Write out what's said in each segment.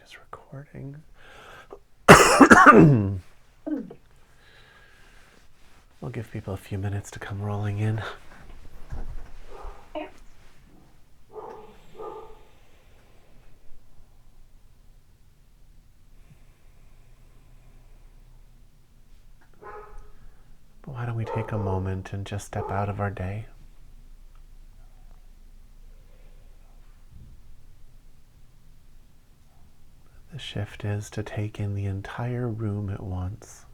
Just recording. We'll give people a few minutes to come rolling in. But why don't we take a moment and just step out of our day? The shift is to take in the entire room at once,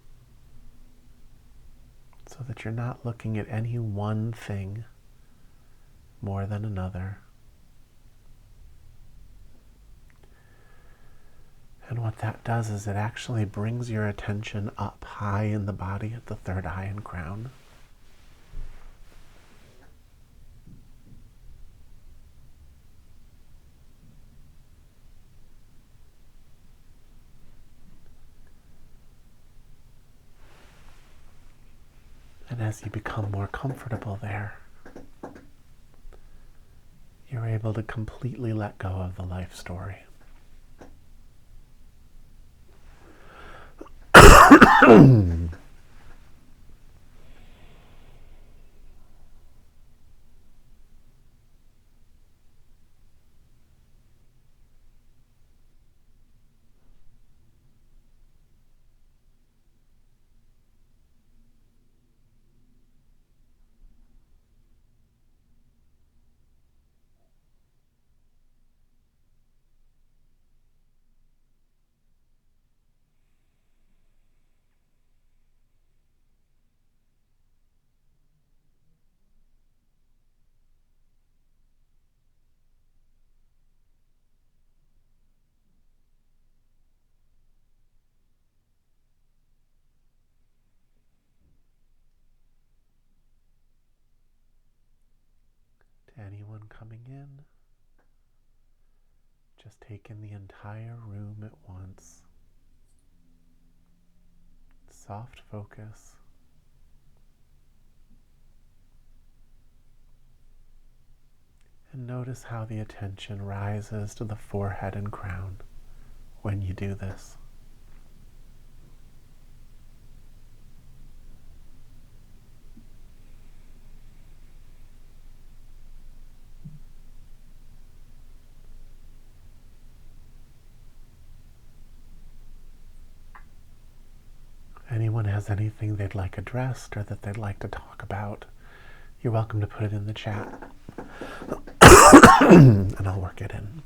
so that you're not looking at any one thing more than another. And what that does is it actually brings your attention up high in the body at the third eye and crown. And as you become more comfortable there, you're able to completely let go of the life story. To anyone coming in, just take in the entire room at once. Soft focus. And notice how the attention rises to the forehead and crown when you do this. Anyone has anything they'd like addressed or that they'd like to talk about, you're welcome to put it in the chat. And I'll work it in.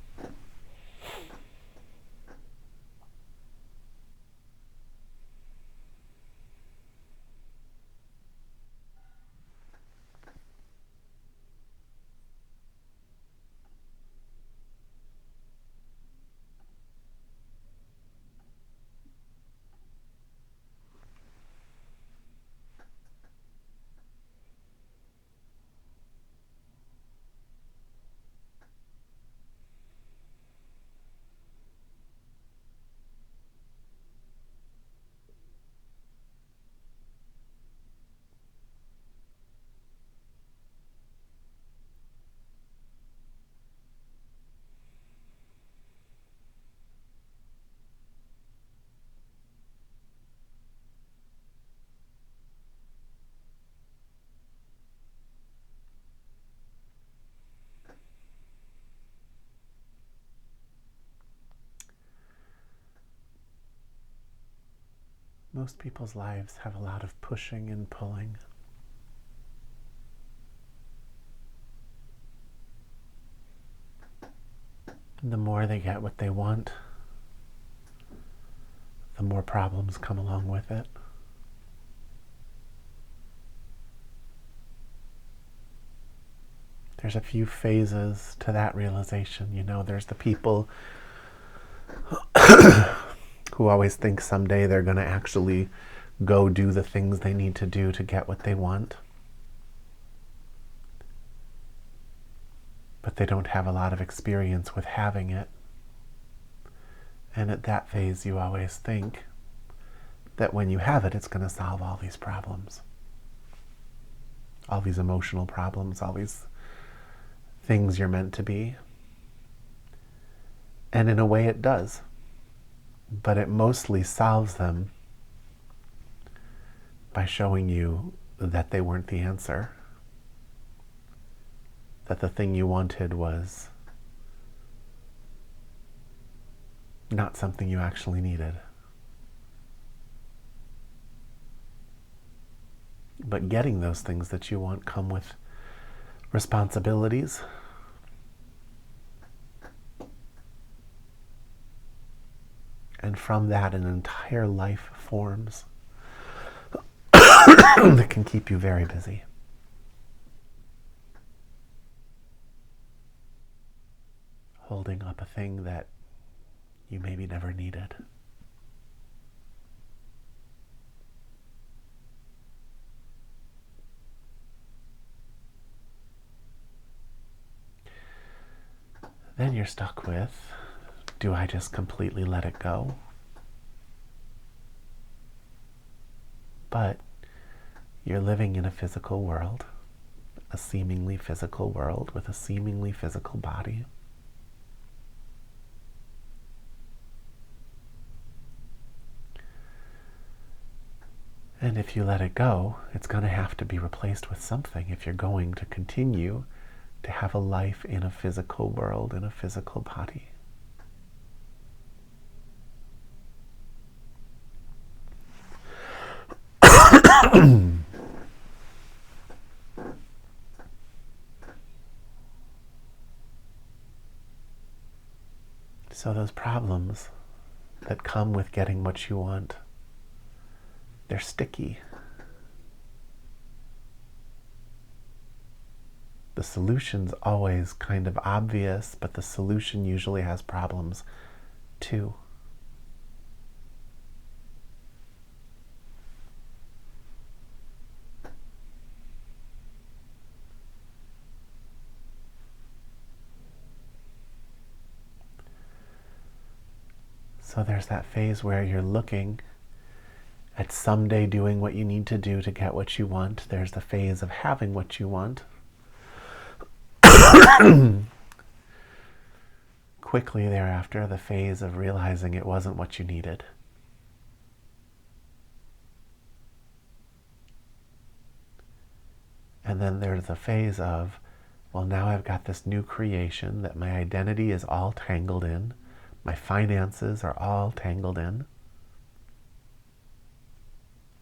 Most people's lives have a lot of pushing and pulling. The more they get what they want, the more problems come along with it. There's a few phases to that realization. You know, there's the people who always think someday they're going to actually go do the things they need to do to get what they want. But they don't have a lot of experience with having it. And at that phase, you always think that when you have it, it's going to solve all these problems. All these emotional problems, all these things you're meant to be. And in a way, it does. but it mostly solves them by showing you that they weren't the answer, that the thing you wanted was not something you actually needed. But getting those things that you want come with responsibilities. And from that, an entire life forms that can keep you very busy. Holding up a thing that you maybe never needed. Then you're stuck with, do I just completely let it go? But you're living in a physical world, a seemingly physical world with a seemingly physical body. And if you let it go, it's going to have to be replaced with something if you're going to continue to have a life in a physical world, in a physical body. So those problems that come with getting what you want, they're sticky. The solution's always kind of obvious, but the solution usually has problems too. So there's that phase where you're looking at someday doing what you need to do to get what you want. There's the phase of having what you want. Quickly thereafter, the phase of realizing it wasn't what you needed. And then there's the phase of, well, now I've got this new creation that my identity is all tangled in. My finances are all tangled in.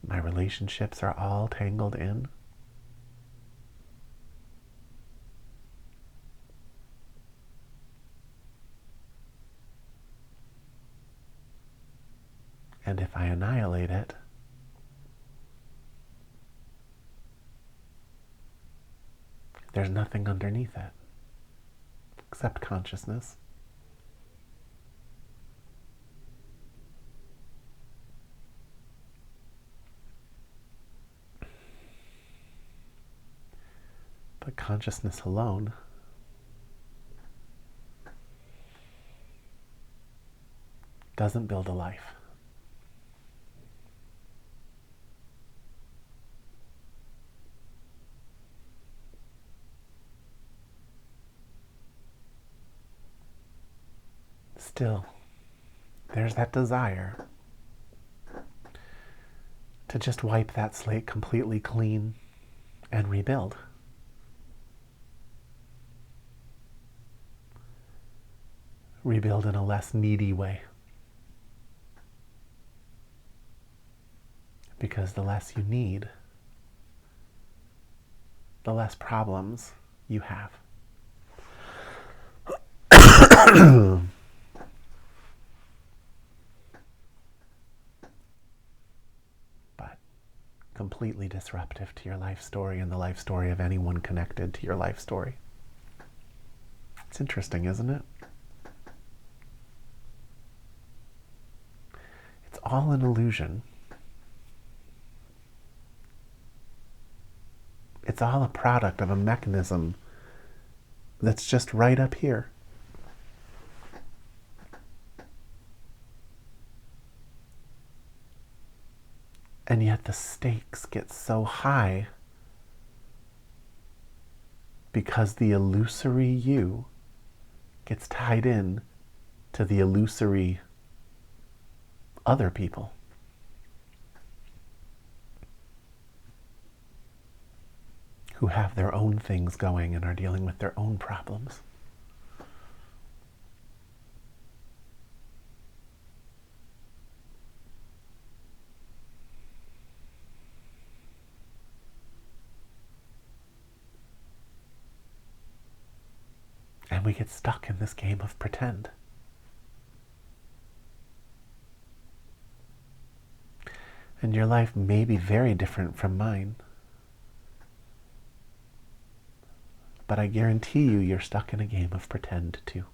My relationships are all tangled in. And if I annihilate it, there's nothing underneath it except consciousness. But consciousness alone doesn't build a life. Still, there's that desire to just wipe that slate completely clean and rebuild. Rebuild in a less needy way. Because the less you need, the less problems you have. But completely disruptive to your life story and the life story of anyone connected to your life story. It's interesting, isn't it? It's all an illusion. It's all a product of a mechanism that's just right up here. And yet the stakes get so high because the illusory you gets tied in to the illusory other people. Who have their own things going and are dealing with their own problems. And we get stuck in this game of pretend. And your life may be very different from mine. But I guarantee you, you're stuck in a game of pretend too.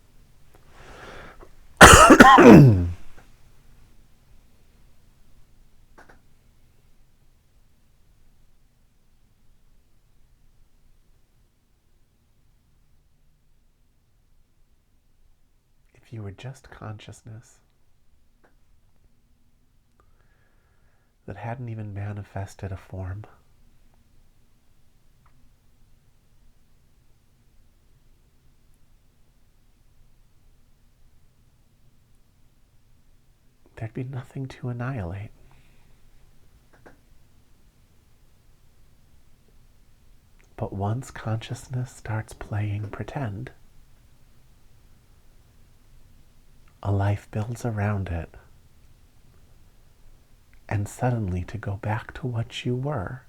If you were just consciousness that hadn't even manifested a form, there'd be nothing to annihilate. But once consciousness starts playing pretend, a life builds around it. And suddenly to go back to what you were,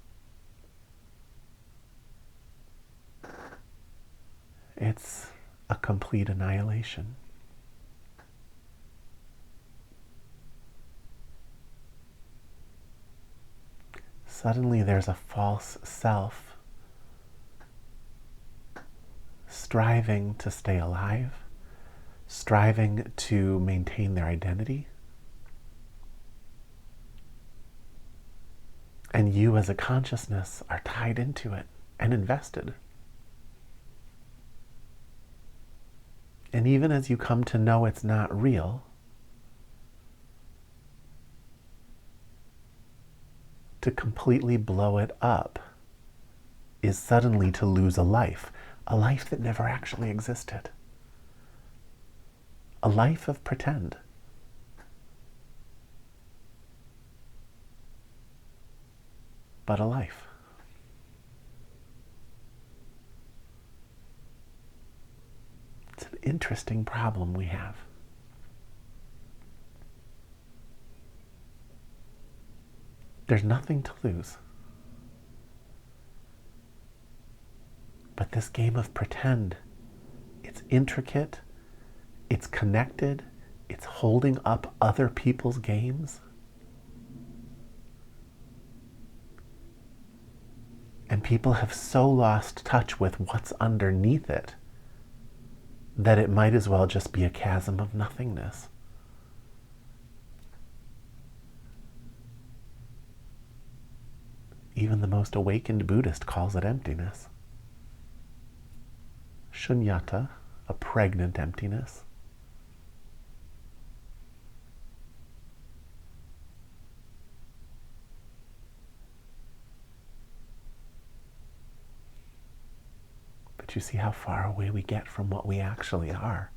it's a complete annihilation. Suddenly there's a false self striving to stay alive, striving to maintain their identity. And you as a consciousness are tied into it and invested. And even as you come to know it's not real, to completely blow it up is suddenly to lose a life that never actually existed. A life of pretend. But a life. It's an interesting problem we have. There's nothing to lose. But this game of pretend, it's intricate, it's connected, it's holding up other people's games. And people have so lost touch with what's underneath it that it might as well just be a chasm of nothingness. Even the most awakened Buddhist calls it emptiness. Shunyata, a pregnant emptiness. But you see how far away we get from what we actually are.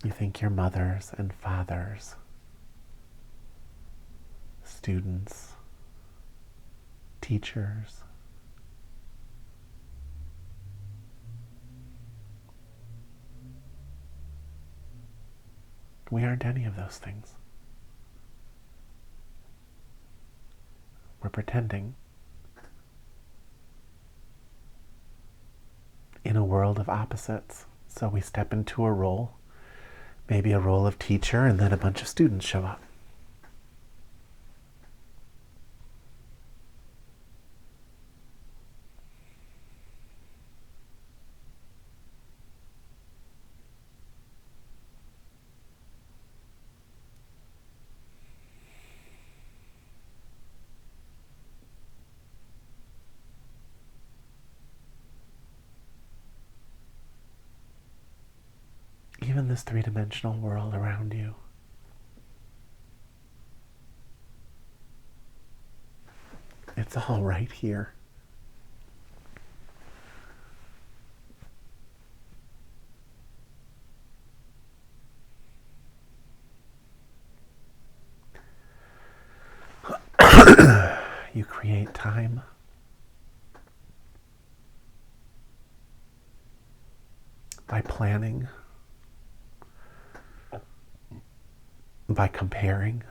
You think your mothers and fathers, students, teachers, we aren't any of those things. We're pretending in a world of opposites. So we step into a role, maybe a role of teacher, and then a bunch of students show up. Even this three-dimensional world around you, it's all right here. You create time by planning, by comparing.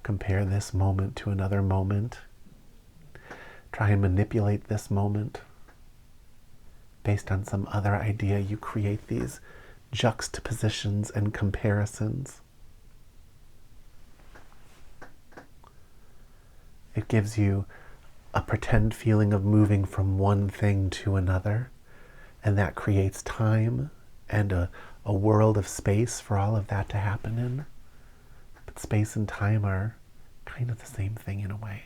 Compare this moment to another moment. Try and manipulate this moment based on some other idea. You create these juxtapositions and comparisons. It gives you a pretend feeling of moving from one thing to another, and that creates time and a world of space for all of that to happen in. But space and time are kind of the same thing in a way.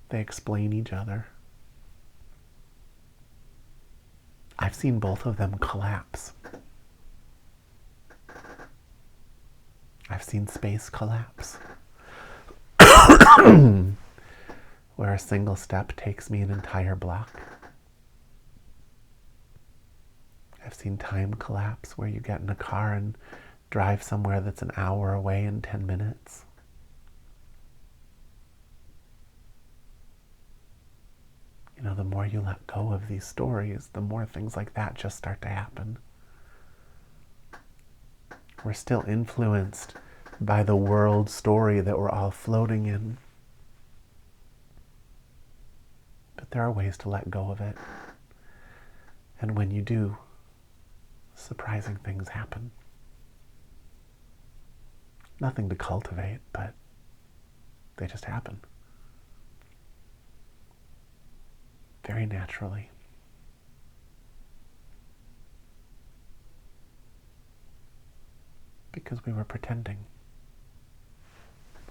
They explain each other. I've seen both of them collapse. I've seen space collapse. Where a single step takes me an entire block. I've seen time collapse where you get in a car and drive somewhere that's an hour away in 10 minutes. You know, the more you let go of these stories, the more things like that just start to happen. We're still influenced by the world story that we're all floating in. But there are ways to let go of it. And when you do, surprising things happen. Nothing to cultivate, but they just happen. Very naturally. Because we were pretending.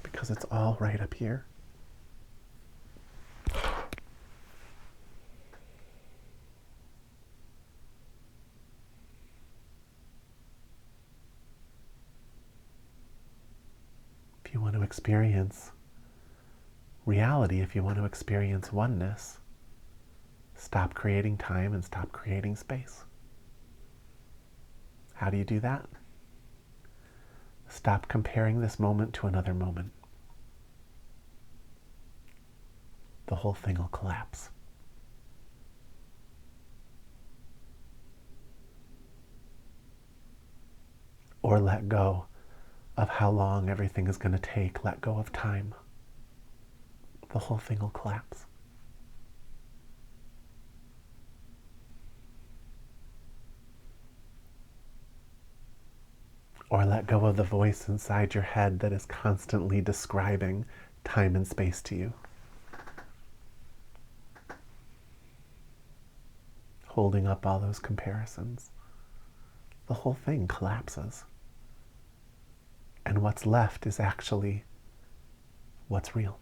Because it's all right up here. If you want to experience reality, if you want to experience oneness, stop creating time and stop creating space. How do you do that? Stop comparing this moment to another moment. The whole thing will collapse. Or let go of how long everything is going to take. Let go of time. The whole thing will collapse. Or let go of the voice inside your head that is constantly describing time and space to you. Holding up all those comparisons. The whole thing collapses. And what's left is actually what's real.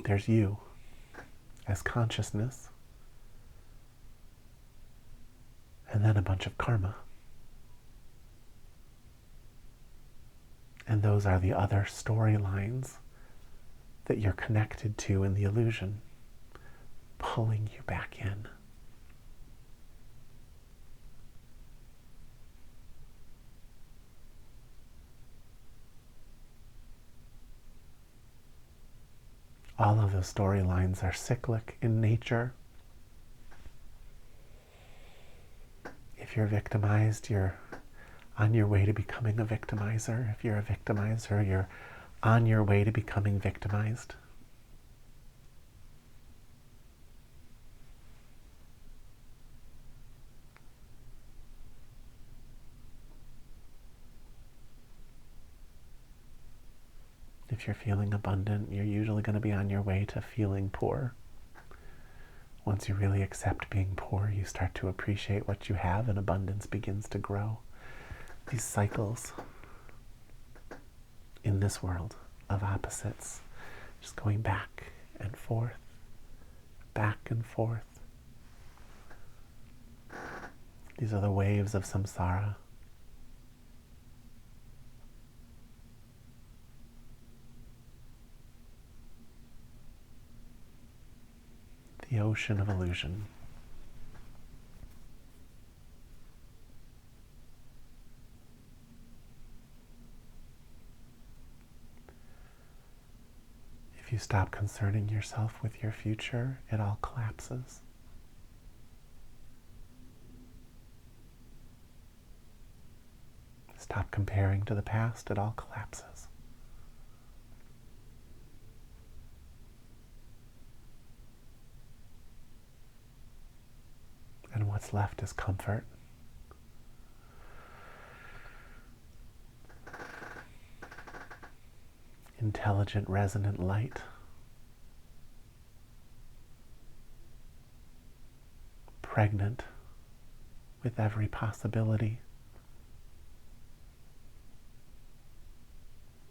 There's you as consciousness, and then a bunch of karma. And those are the other storylines that you're connected to in the illusion, pulling you back in. All of the storylines are cyclic in nature. If you're victimized, you're on your way to becoming a victimizer. If you're a victimizer, you're on your way to becoming victimized. If you're feeling abundant, you're usually going to be on your way to feeling poor. Once you really accept being poor, you start to appreciate what you have, and abundance begins to grow. These cycles in this world of opposites, just going back and forth, back and forth. These are the waves of samsara. the ocean of illusion. If you stop concerning yourself with your future, it all collapses. Stop comparing to the past, it all collapses. And what's left is comfort. Intelligent, resonant light. Pregnant with every possibility.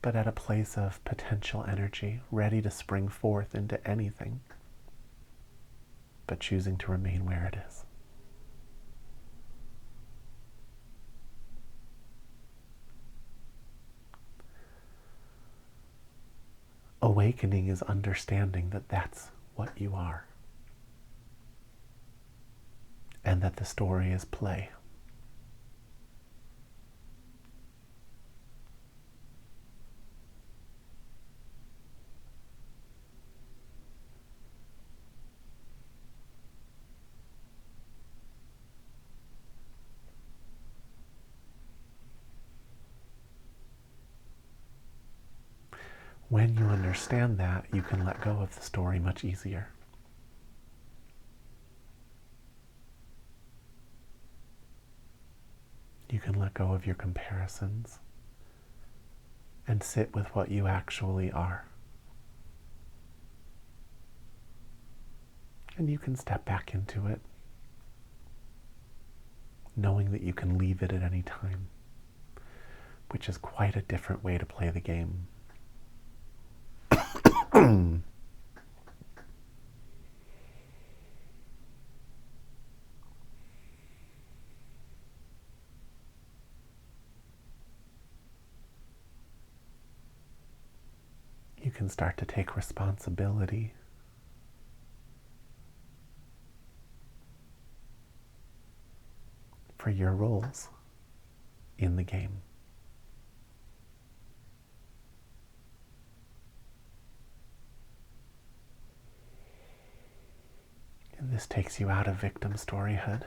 But at a place of potential energy, ready to spring forth into anything, but choosing to remain where it is. Awakening is understanding that that's what you are, and that the story is play. When you understand that, you can let go of the story much easier. You can let go of your comparisons and sit with what you actually are. And you can step back into it, knowing that you can leave it at any time, which is quite a different way to play the game. You can start to take responsibility for your roles in the game. And this takes you out of victim storyhood.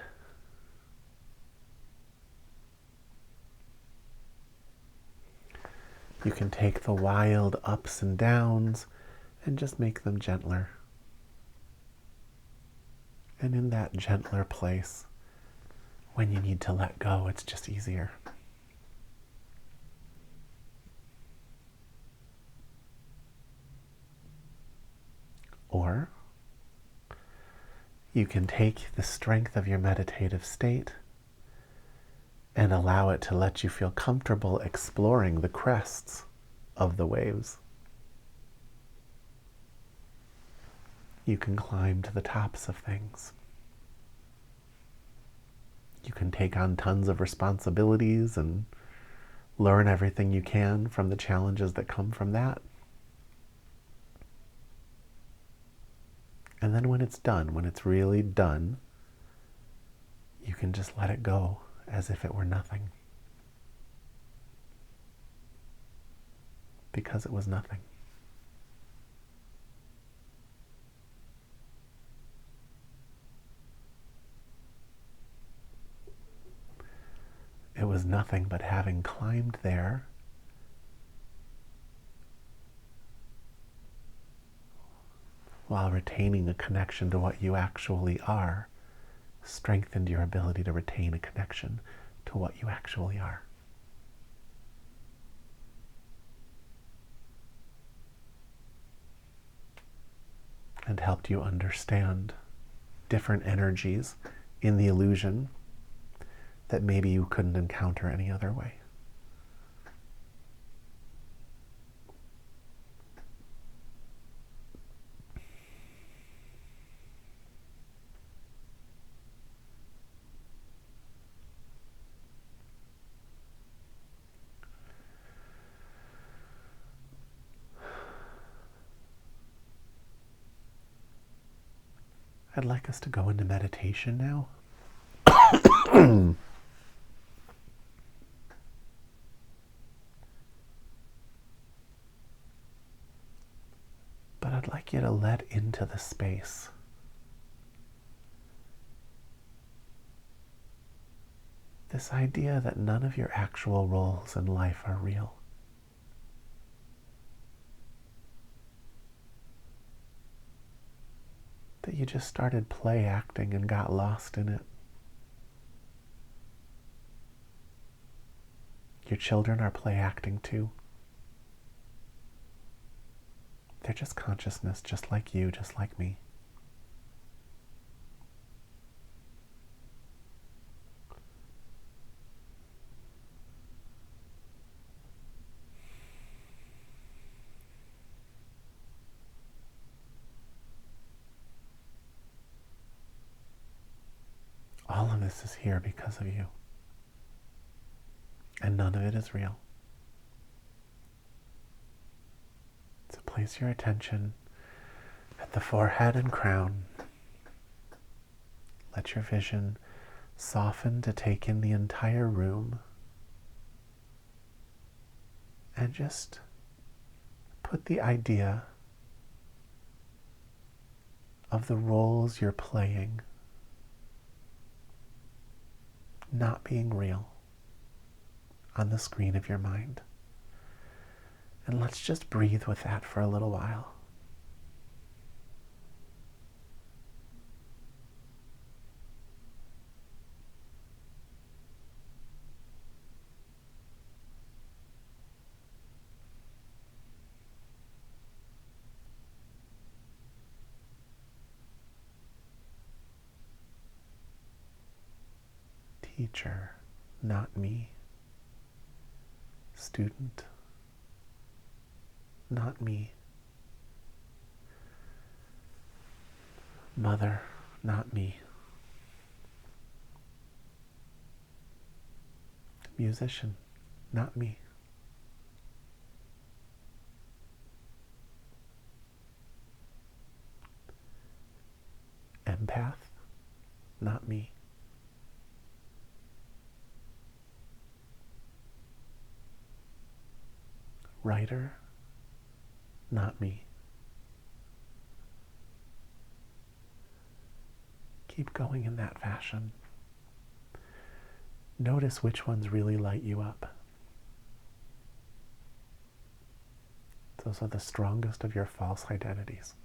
You can take the wild ups and downs and just make them gentler. And in that gentler place, when you need to let go, it's just easier. Or you can take the strength of your meditative state and allow it to let you feel comfortable exploring the crests of the waves. You can climb to the tops of things. You can take on tons of responsibilities and learn everything you can from the challenges that come from that. And then when it's done, when it's really done, you can just let it go as if it were nothing. Because it was nothing. It was nothing but having climbed there while retaining a connection to what you actually are, strengthened your ability to retain a connection to what you actually are. And helped you understand different energies in the illusion that maybe you couldn't encounter any other way. I'd like us to go into meditation now. But I'd like you to let into the space this idea that none of your actual roles in life are real. That you just started play acting and got lost in it. Your children are play acting too. They're just consciousness, just like you, just like me. All of this is here because of you. And none of it is real. So place your attention at the forehead and crown. Let your vision soften to take in the entire room. And just put the idea of the roles you're playing not being real on the screen of your mind. And let's just breathe with that for a little while. Teacher, not me. Student, not me. Mother, not me. Musician, not me. Empath, not me. Writer, not me. Keep going in that fashion. Notice which ones really light you up. Those are the strongest of your false identities.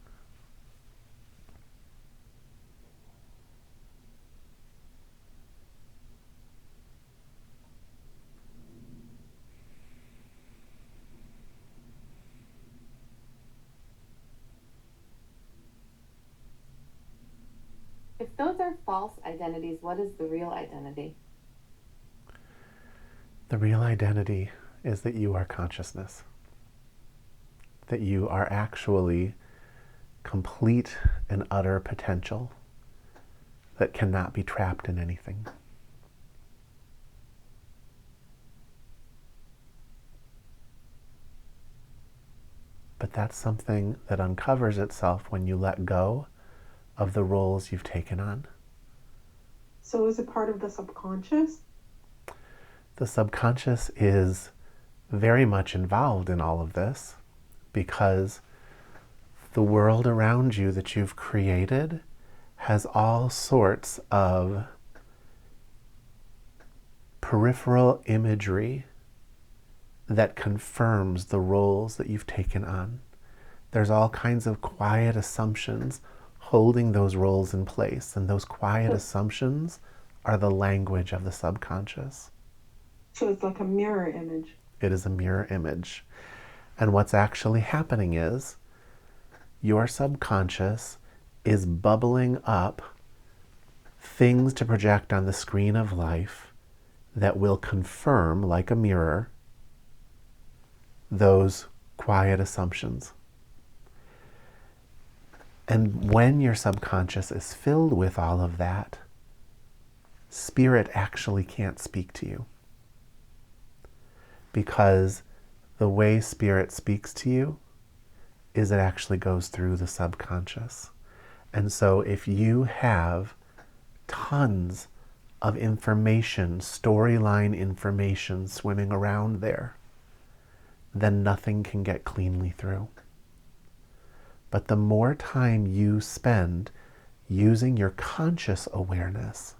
If those are false identities, what is the real identity? The real identity is that you are consciousness. That you are actually complete and utter potential that cannot be trapped in anything. But that's something that uncovers itself when you let go of the roles you've taken on. So is it part of the subconscious? The subconscious is very much involved in all of this because the world around you that you've created has all sorts of peripheral imagery that confirms the roles that you've taken on. There's all kinds of quiet assumptions holding those roles in place, and those quiet assumptions are the language of the subconscious. So it's like a mirror image. It is a mirror image. And what's actually happening is your subconscious is bubbling up things to project on the screen of life that will confirm, like a mirror, those quiet assumptions. And when your subconscious is filled with all of that, spirit actually can't speak to you. Because the way spirit speaks to you is it actually goes through the subconscious. And so if you have tons of information, storyline information swimming around there, then nothing can get cleanly through. But the more time you spend using your conscious awareness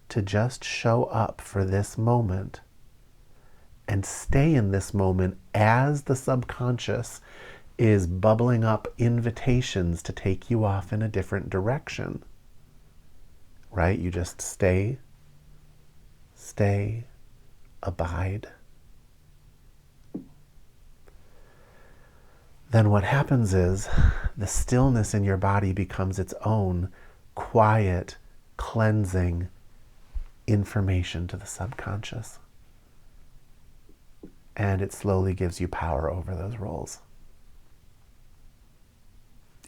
to just show up for this moment and stay in this moment as the subconscious is bubbling up invitations to take you off in a different direction, right? You just stay, abide. Then what happens is the stillness in your body becomes its own quiet, cleansing information to the subconscious. And it slowly gives you power over those roles.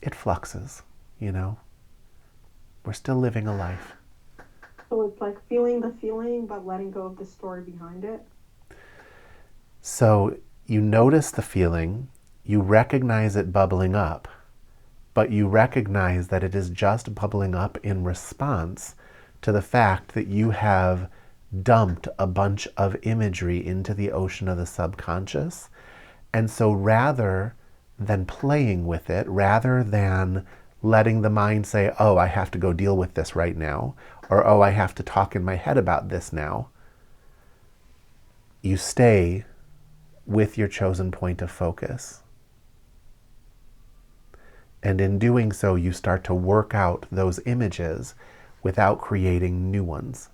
It fluxes, you know. We're still living a life. So it's like feeling the feeling, but letting go of the story behind it. So you notice the feeling, you recognize it bubbling up, but you recognize that it is just bubbling up in response to the fact that you have dumped a bunch of imagery into the ocean of the subconscious. And so rather than playing with it, rather than letting the mind say, oh, I have to go deal with this right now, or oh, I have to talk in my head about this now, you stay with your chosen point of focus. And in doing so, you start to work out those images without creating new ones.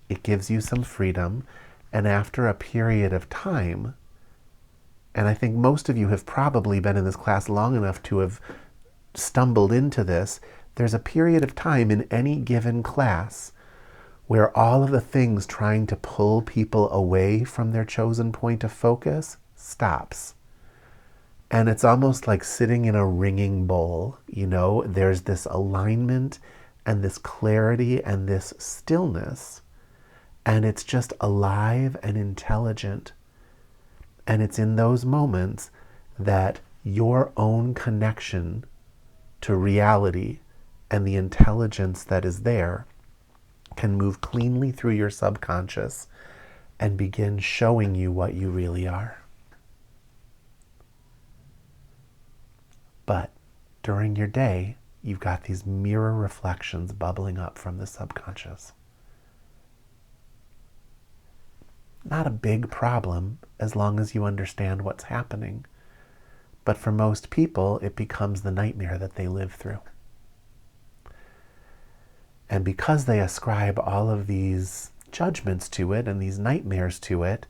It gives you some freedom, and after a period of time, and I think most of you have probably been in this class long enough to have stumbled into this, there's a period of time in any given class where all of the things trying to pull people away from their chosen point of focus stops. And it's almost like sitting in a ringing bowl, you know, there's this alignment and this clarity and this stillness, and it's just alive and intelligent. And it's in those moments that your own connection to reality and the intelligence that is there can move cleanly through your subconscious and begin showing you what you really are. But during your day, you've got these mirror reflections bubbling up from the subconscious. Not a big problem as long as you understand what's happening. But for most people, it becomes the nightmare that they live through. And because they ascribe all of these judgments to it and these nightmares to it,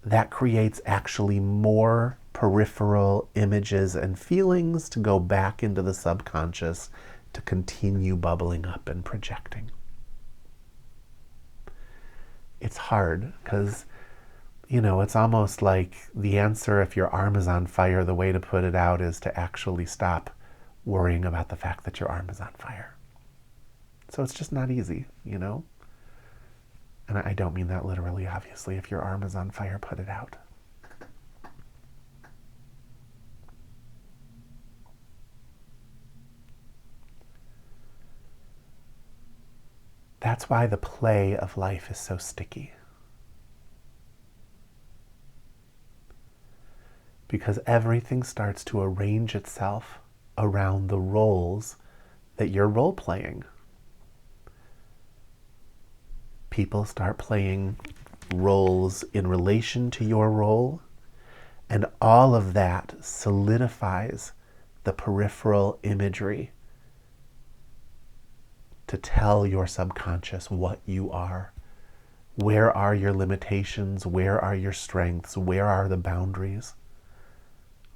that creates actually more peripheral images and feelings to go back into the subconscious to continue bubbling up and projecting. It's hard because, you know, it's almost like the answer, if your arm is on fire, the way to put it out is to actually stop worrying about the fact that your arm is on fire. So it's just not easy, you know? And I don't mean that literally, obviously. If your arm is on fire, put it out. That's why the play of life is so sticky. Because everything starts to arrange itself around the roles that you're role playing. People start playing roles in relation to your role, and all of that solidifies the peripheral imagery to tell your subconscious what you are. Where are your limitations? Where are your strengths? Where are the boundaries?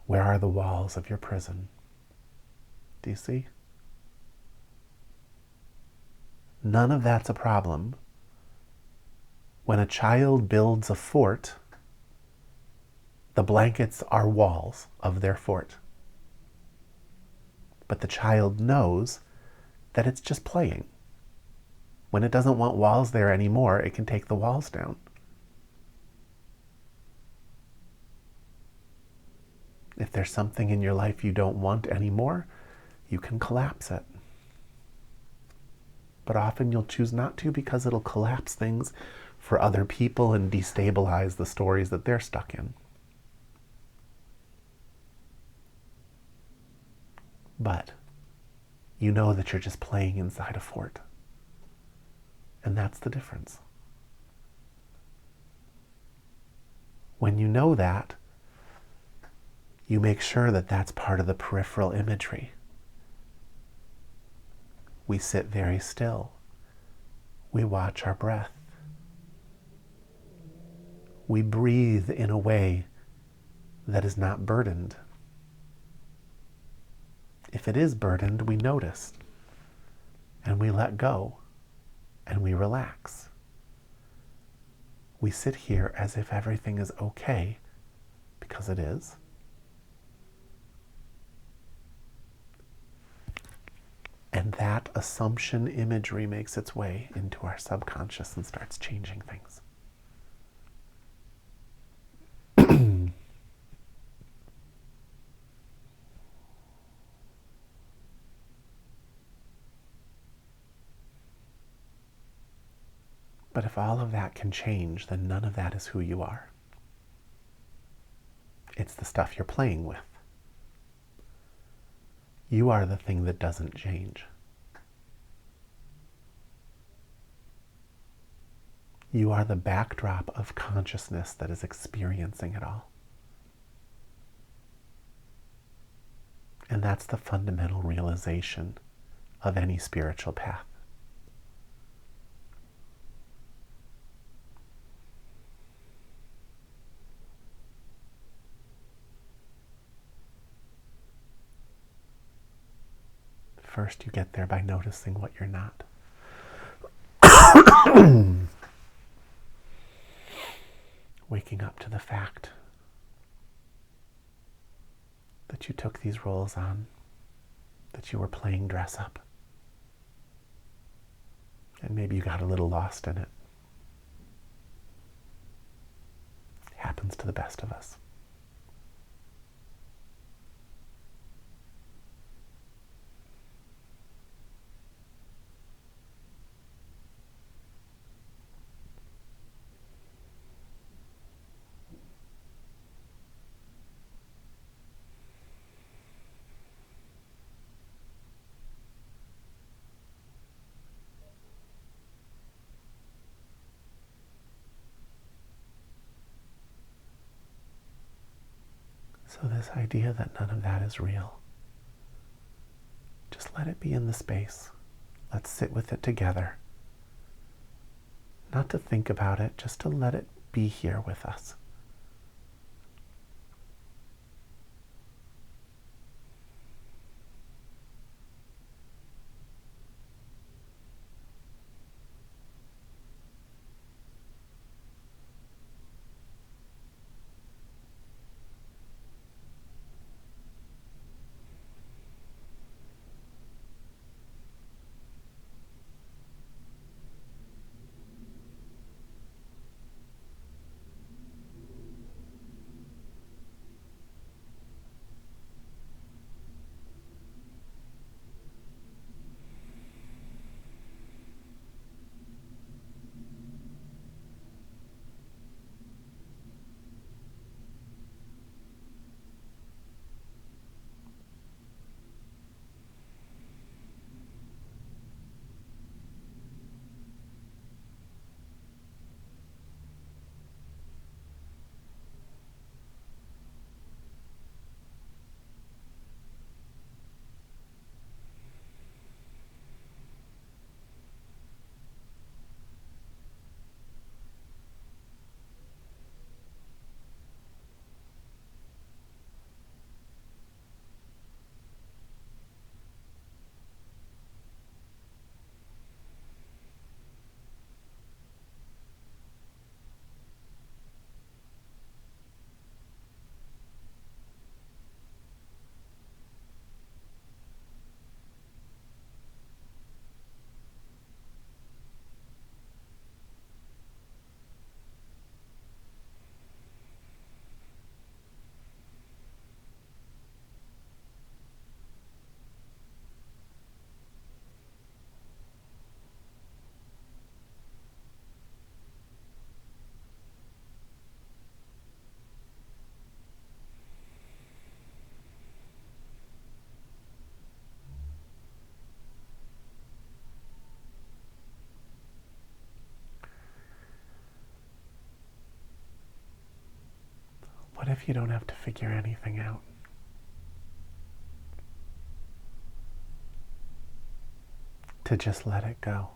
Where are the walls of your prison? Do you see? None of that's a problem. When a child builds a fort, the blankets are walls of their fort. But the child knows that it's just playing. When it doesn't want walls there anymore, it can take the walls down. If there's something in your life you don't want anymore, you can collapse it. But often you'll choose not to because it'll collapse things for other people and destabilize the stories that they're stuck in. But you know that you're just playing inside a fort. And that's the difference. When you know that, you make sure that that's part of the peripheral imagery. We sit very still. We watch our breath. We breathe in a way that is not burdened. If it is burdened, we notice and we let go and we relax. We sit here as if everything is okay, because it is. And that assumption imagery makes its way into our subconscious and starts changing things. But if all of that can change, then none of that is who you are. It's the stuff you're playing with. You are the thing that doesn't change. You are the backdrop of consciousness that is experiencing it all. And that's the fundamental realization of any spiritual path. First, you get there by noticing what you're not. Waking up to the fact that you took these roles on, that you were playing dress up. And maybe you got a little lost in it. Happens to the best of us. So this idea that none of that is real, just let it be in the space. Let's sit with it together. Not to think about it, just to let it be here with us. if you don't have to figure anything out? To just let it go.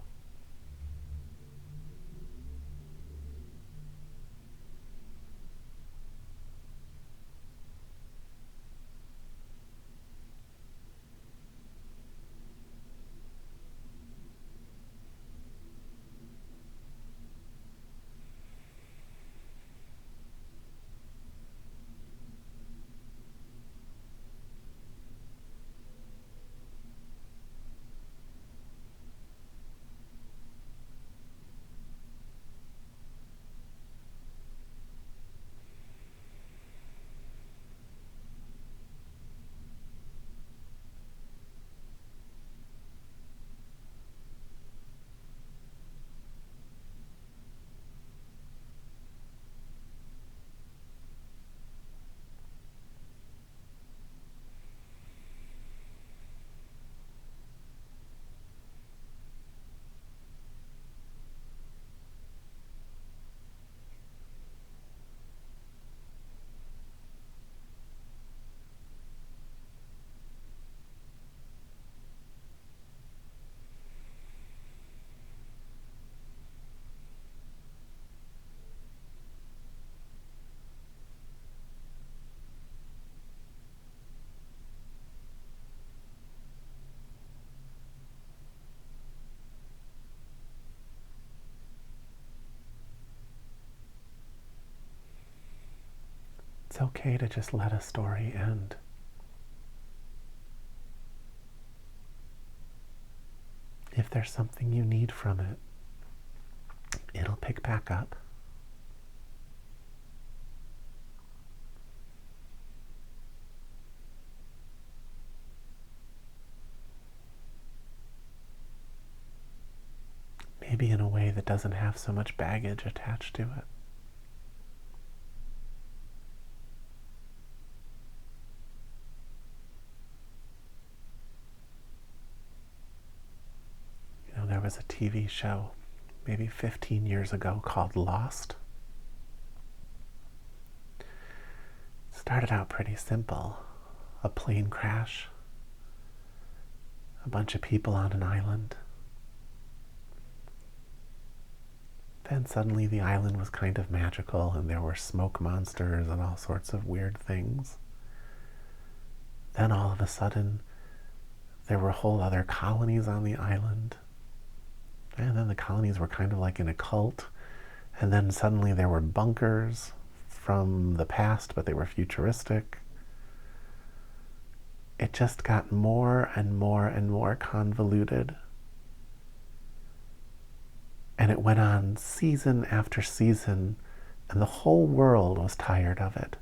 It's okay to just let a story end. If there's something you need from it, it'll pick back up. Maybe in a way that doesn't have so much baggage attached to it. There was a TV show maybe 15 years ago called Lost. It started out pretty simple. A plane crash, a bunch of people on an island. Then suddenly the island was kind of magical and there were smoke monsters and all sorts of weird things. Then all of a sudden there were whole other colonies on the island. And then the colonies were kind of like in a cult. And then suddenly there were bunkers from the past, but they were futuristic. It just got more and more and more convoluted. And it went on season after season, and the whole world was tired of it.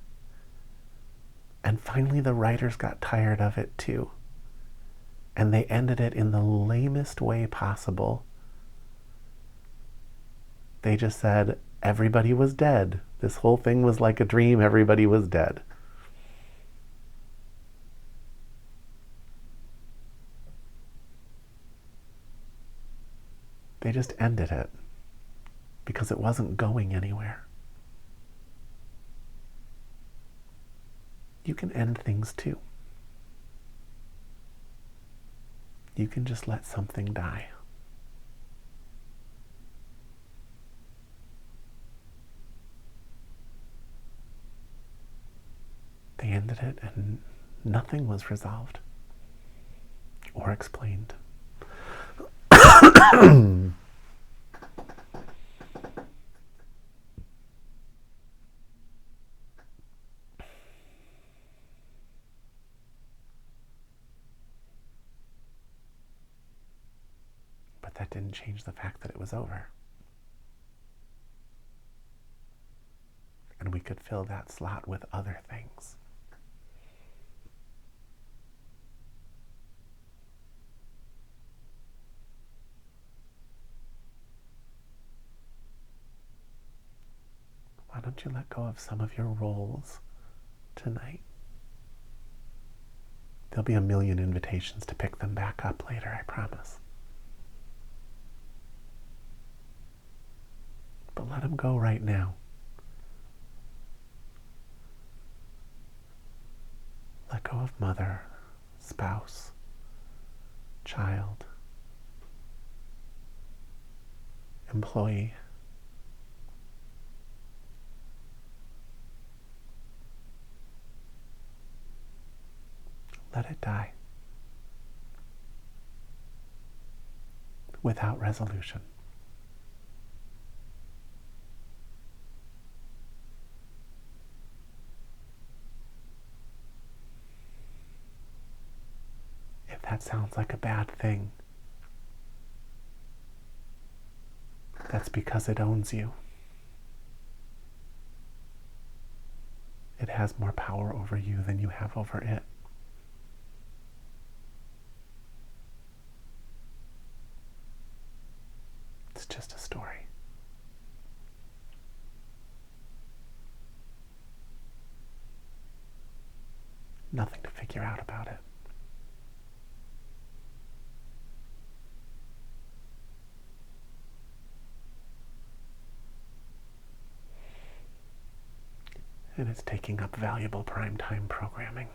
And finally the writers got tired of it too. And they ended it in the lamest way possible. They just said everybody was dead. This whole thing was like a dream. Everybody was dead. They just ended it because it wasn't going anywhere. You can end things too. You can just let something die. They ended it and nothing was resolved or explained. But that didn't change the fact that it was over. And we could fill that slot with other things. Why don't you let go of some of your roles tonight? There'll be a million invitations to pick them back up later, I promise. But let them go right now. Let go of mother, spouse, child, employee. Let it die without resolution. If that sounds like a bad thing, that's because it owns you. It has more power over you than you have over it. It's just a story. Nothing to figure out about it. And it's taking up valuable primetime programming.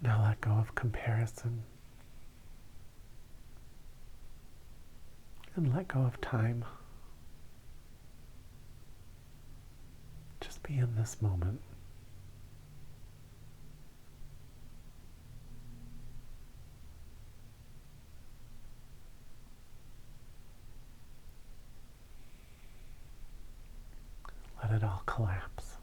Now let go of comparison. And let go of time. Just be in this moment. Let it all collapse.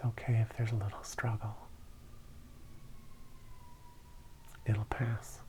okay if there's a little struggle. It'll pass.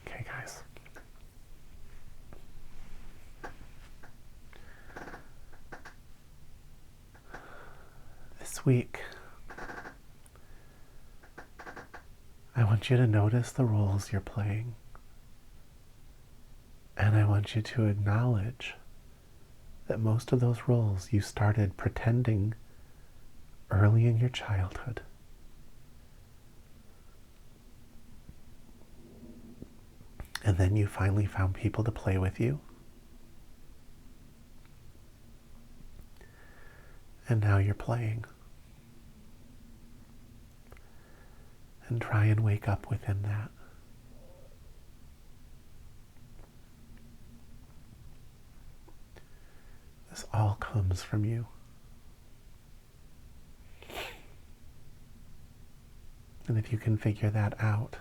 Okay, guys. This week, I want you to notice the roles you're playing. And I want you to acknowledge that most of those roles you started pretending early in your childhood. And then you finally found people to play with you. And now you're playing. And try and wake up within that. This all comes from you. And if you can figure that out,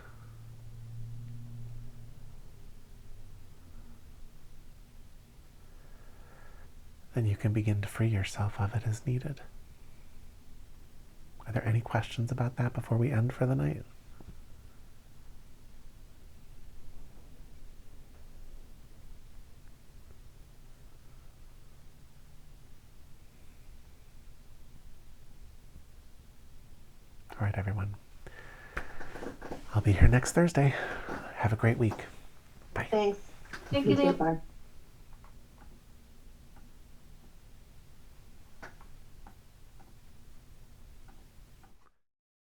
then you can begin to free yourself of it as needed. Are there any questions about that before we end for the night? All right, everyone. I'll be here next Thursday. Have a great week. Bye. Thanks. Thank you, Dave. Bye.